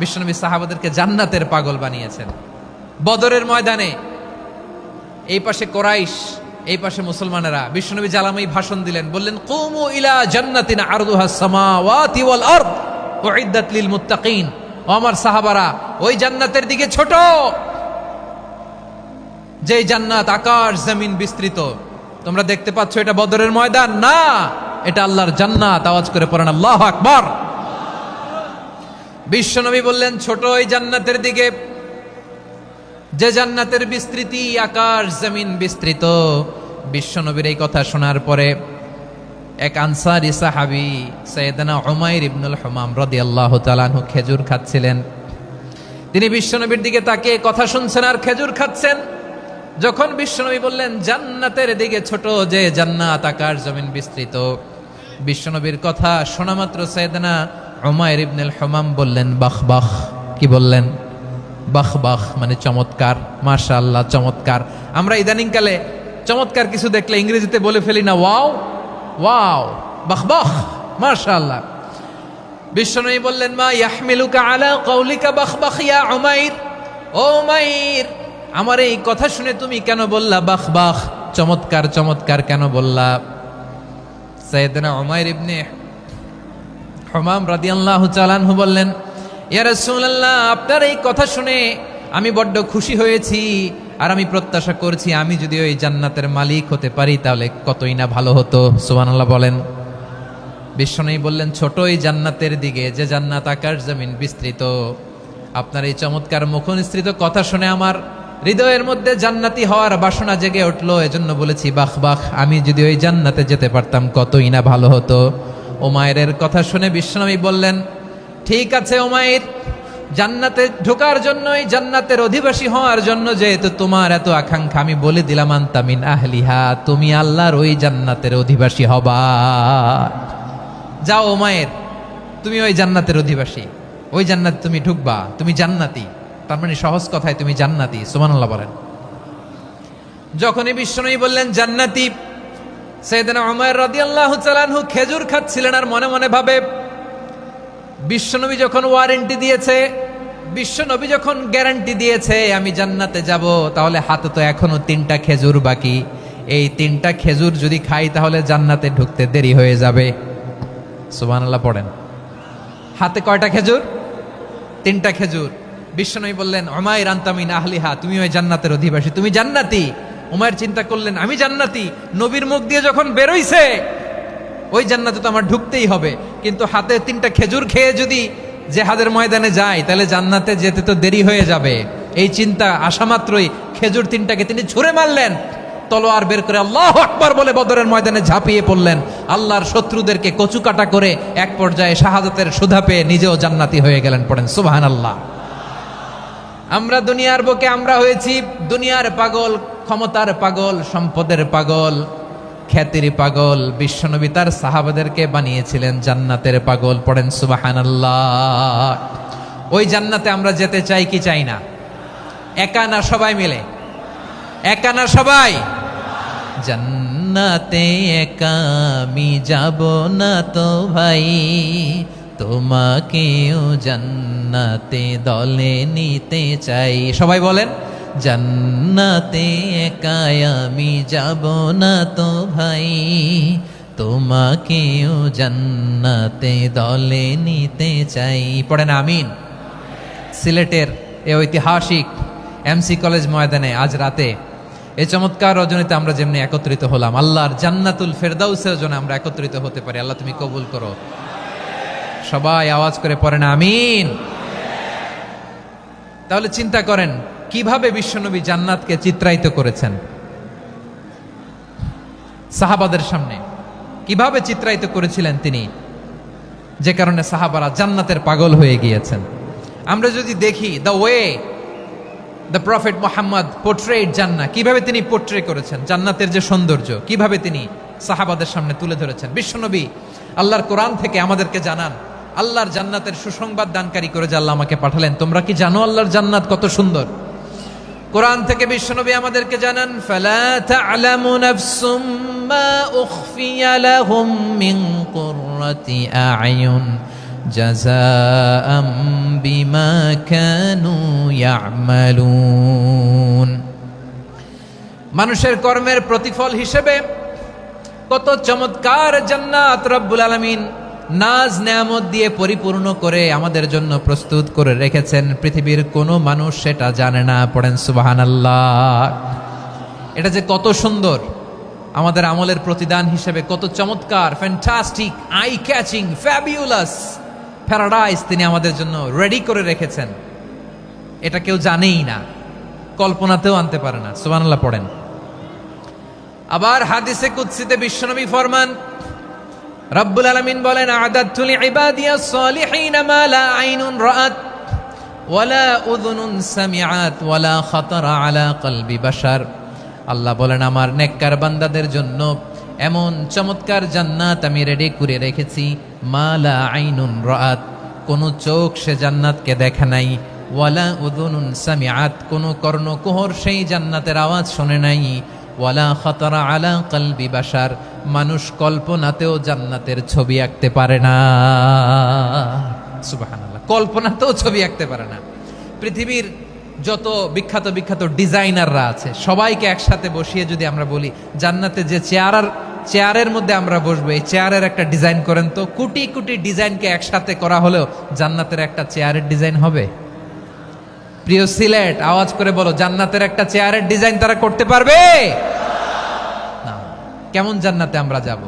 বিশ্বনবী সাহাবাদেরকে জান্নাতের পাগল বানিয়েছেন। বদরের ময়দানে এই পাশে কোরাইশ, এই পাশে মুসলমানেরা, বিশ্বনবী জ্বালাময়ী ভাষণ দিলেন, বললেন কুমু ইলা জান্নাতিন আরদুহাস সামাওয়াতি ওয়াল আরদ উইদ্দাত লিল মুত্তাকিন। ও আমার সাহাবারা, ওই জান্নাতের দিকে ছোট, যে জান্নাত আকাশ জমিন বিস্তৃত। তোমরা দেখতে পাচ্ছ এটা বদরের ময়দান না, এটা আল্লাহর জান্নাত। আওয়াজ করে পড়েন আল্লাহু আকবার। বিশ্বনবী বললেন ছোট ওই জান্নাতের দিকে, যে জান্নাতের বিস্তৃতি আকাশ জমিন বিস্তৃত। বিশ্বনবীর এই কথা শোনার পরে এক আনসারী সাহাবী সাইয়েদনা উমাইর ইবনুল হুমাম রাদিয়াল্লাহু তাআলা আনহু খেজুর খাচ্ছিলেন। তিনি বিশ্বনবীর দিকে তাকিয়ে কথা শুনছেন আর খেজুর খাচ্ছেন। যখন বিশ্বনবী বললেন জান্নাতের দিকে ছোট, যে জান্নাত আকাশ জমিন বিস্তৃত, বিশ্বনবীর কথা শোনা মাত্র সাইয়েদনা উমাইর ইবনুল হুমাম বললেন বাহ বাহ। কি বললেন? বাহ বাহ, মানে চমৎকার, মাশাআল্লাহ, চমৎকার। আমরা ইদানিং কালে চমৎকার কিছু দেখলে ইংরেজিতে বলে ফেলি না ওয়াও ওয়াও, বাহ বাহ, মাশাআল্লাহ। বিশ্বনবী বললেন মা ইয়াহমিলুকা আলা কওলিকা বাহ বাহ ইয়া উমাইর। ও উমাইর, আমার এই কথা শুনে তুমি কেন বললা বাহ বাহ, চমৎকার চমৎকার কেন বললা? সাইয়েদনা উমাইর ইবনে হুমাম রাদিয়াল্লাহু তাআলা আনহু বললেন ইয়া রাসূলুল্লাহ, আপনার এই কথা শুনে আমি বড্ড খুশি হয়েছি, আর আমি প্রত্যাশা করছি আমি যদি ওই জান্নাতের মালিক হতে পারি তাহলে কতই না ভালো হতো। সুবহানাল্লাহ বলেন। বিশ্বনবী বললেন ছোট এই জান্নাতের দিকে, যে জান্নাত আকাশ জমিন বিস্তৃত। আপনার এই চমৎকার মুখনিসৃত কথা শুনে আমার হৃদয়ের মধ্যে জান্নাতি হওয়ার বাসনা জেগে উঠলো, এজন্য বলেছি বাহ বাহ, আমি যদি ওই জান্নাতে যেতে পারতাম কতই না ভালো হতো। উমাইরের কথা শুনে বিশ্বনবী বললেন ঠিক আছে উমাইর, জান্নাতে ঢোকার জন্য, এই জান্নাতের অধিবাসী হওয়ার জন্য যেহেতু তোমার এত আকাঙ্ক্ষা, আমি বলে দিলাম আনতা মিন আহলিহা, তুমি আল্লাহর ওই জান্নাতের অধিবাসী হবা। যাও উমাইর, তুমি ওই জান্নাতের অধিবাসী, ওই জান্নাতে তুমি ঢুকবা, তুমি জান্নাতি। তার মানে সহজ কথায় তুমি জান্নাতি। সুবহানাল্লাহ বলেন। যখনই বিশ্বনবী বললেন জান্নাতি, সাইয়েদনা উমাইর রাদিয়াল্লাহু তাআলা আনহু খেজুর খাচ্ছিলেন আর মনে মনে ভাবে বিশ্বনবী যখন ওয়ারেন্টি দিয়েছে, বিশ্বনবী যখন গ্যারান্টি দিয়েছে আমি জান্নাতে যাব, তাহলে হাতে তো এখনো 3টা খেজুর বাকি। এই 3টা খেজুর যদি খাই তাহলে জান্নাতে ঢুকতে দেরি হয়ে যাবে। সুবহানাল্লাহ পড়েন। হাতে কয়টা খেজুর? 3টা খেজুর। বিশ্বনবী বললেন উমাইর আনতা মিন আহলিহা, তুমি ওই জান্নাতের অধিবাসী, তুমি জান্নাতি। উমাইর চিন্তা করলেন আমি জান্নাতি, নবীর মুখ দিয়ে যখন বেরোইছে ওই জান্নাতে তো আমার ঢুকতেই হবে, কিন্তু হাতে 3টা খেজুর খেয়ে যদি জেহাদের ময়দানে যায় তাহলে জান্নাতে যেতে তো দেরি হয়ে যাবে। এই চিন্তা আসা মাত্রই খেজুর 3টাকে তিনি ছুঁড়ে মারলেন, তলোয়ার বের করে আল্লাহু আকবার বলে বদরের ময়দানে ঝাঁপিয়ে পড়লেন। আল্লাহর শত্রুদেরকে কচুকাটা করে এক পর্যায়ে শাহাদাতের সুধা পেয়ে নিজেও জান্নাতি হয়ে গেলেন। পড়েন সুবহানাল্লাহ। আমরা দুনিয়ার বুকে আমরা হয়েছি দুনিয়ার পাগল, ক্ষমতার পাগল, সম্পদের পাগল, খ্যাতির পাগল। বিশ্বনবী তার সাহাবাদেরকে বানিয়েছিলেন জান্নাতের পাগল। পড়েন সুবহানাল্লাহ। ওই জান্নাতে আমরা যেতে চাই কি চাই না? একা না সবাই মিলে? একা না সবাই? জান্নাতে একা আমি যাব না তো ভাই, তোমাকেও জান্নাতে দলে নিতে চাই। সবাই বলেন জান্নাতে একা আমি যাব না তো ভাই, তোমাকেও জান্নাতে দলে নিতে চাই। পড়েন আমিন। সিলেটের এই ঐতিহাসিক এমসি কলেজ ময়দানে আজ রাতে এই চমৎকার রজনীতে আমরা যেমনি একত্রিত হলাম, আল্লাহর জান্নাতুল ফেরদাউসের জন্য আমরা একত্রিত হতে পারি। আল্লাহ তুমি কবুল করো। সবাই আওয়াজ করে পড়েন আমিন। তাহলে চিন্তা করেন কিভাবে বিশ্বনবী জান্নাতকে চিত্রায়িত করেছেন সাহাবাদের সামনে, কিভাবে চিত্রায়িত করেছিলেন তিনি, যে কারণে সাহাবারা জান্নাতের পাগল হয়ে গিয়েছেন। আমরা যদি দেখি the way the prophet Muhammad portrait জান্নাত, কিভাবে তিনি পোর্ট্রে করেছেন জান্নাতের যে সৌন্দর্য, কিভাবে তিনি সাহাবাদের সামনে তুলে ধরেছেন। বিশ্বনবী আল্লাহর কোরআন থেকে আমাদেরকে জানান আল্লাহর জান্নাতের সুসংবাদ দানকারী করে যে আল্লাহ আমাকে পাঠালেন। তোমরা কি জানো আল্লাহর জান্নাত কত সুন্দর? কোরআন থেকে বিশ্বনবী আমাদেরকে জানান ফালা তা'লামু নাফসুম মা উখফিয়া লাহুম মিন কুররাতি আ'য়ুন জাযাআম বিমা কানু ইয়ামালুন। মানুষের কর্মের প্রতিফল হিসেবে কত চমৎকার জান্নাত রব্বুল আলামিন নাজ নেয়ামত দিয়ে পরিপূর্ণ করে আমাদের জন্য প্রস্তুত করে রেখেছেন। পৃথিবীর কোনো মানুষ সেটা জানে না। পড়েন সুবহানাল্লাহ। এটা যে কত সুন্দর, আমাদের আমলের প্রতিদান হিসেবে কত চমৎকার, fantastic, eye catching, fabulous paradise তিনি আমাদের জন্য রেডি করে রেখেছেন। এটা কেউ জানেই না, কল্পনাতেও আনতে পারে না। সুবহানাল্লাহ পড়েন। আবার হাদিসে কুদসিতে বিশ্বনবী ফরমান, রব্বুল আলামিন বলেন, আ'দাদতু লিইবাদিয়াস সালিহিন মা লা আইনুন রাআত ওয়ালা উযুনুন সামিআত ওয়ালা খাতারা আলা কলবি বাশার। আল্লাহ বলেন, আমার নেককার বান্দাদের জন্য এমন চমৎকার জান্নাত আমি রেডি করে রেখেছি, মা লা আইনুন রাআত, কোন চোখ সে জান্নাতকে দেখে নাই, ওয়ালা উযুনুন সামিআত, কোন কর্ণকুহর সেই জান্নাতের আওয়াজ শুনে নাই, ওয়ালা খাতারা আলা কলবি বাশার, মানুষ কল্পনাতেও জান্নাতের ছবি আঁকতে পারে না। সুবহানাল্লাহ, কল্পনাতেও ছবি আঁকতে পারে না। পৃথিবীর যত বিখ্যাত বিখ্যাত ডিজাইনাররা আছে সবাইকে একসাথে বসিয়ে যদি আমরা বলি জান্নাতে যে চেয়ারের মধ্যে আমরা বসবো, এই চেয়ারের একটা ডিজাইন করেন তো, কোটি কোটি ডিজাইনকে একসাথে করা হলেও জান্নাতের একটা চেয়ারের ডিজাইন হবে? প্রিয় সিলেট, আওয়াজ করে বলো, জান্নাতের একটা চেয়ারের ডিজাইন তারা করতে পারবে না? কেমন জান্নাতে আমরা যাব?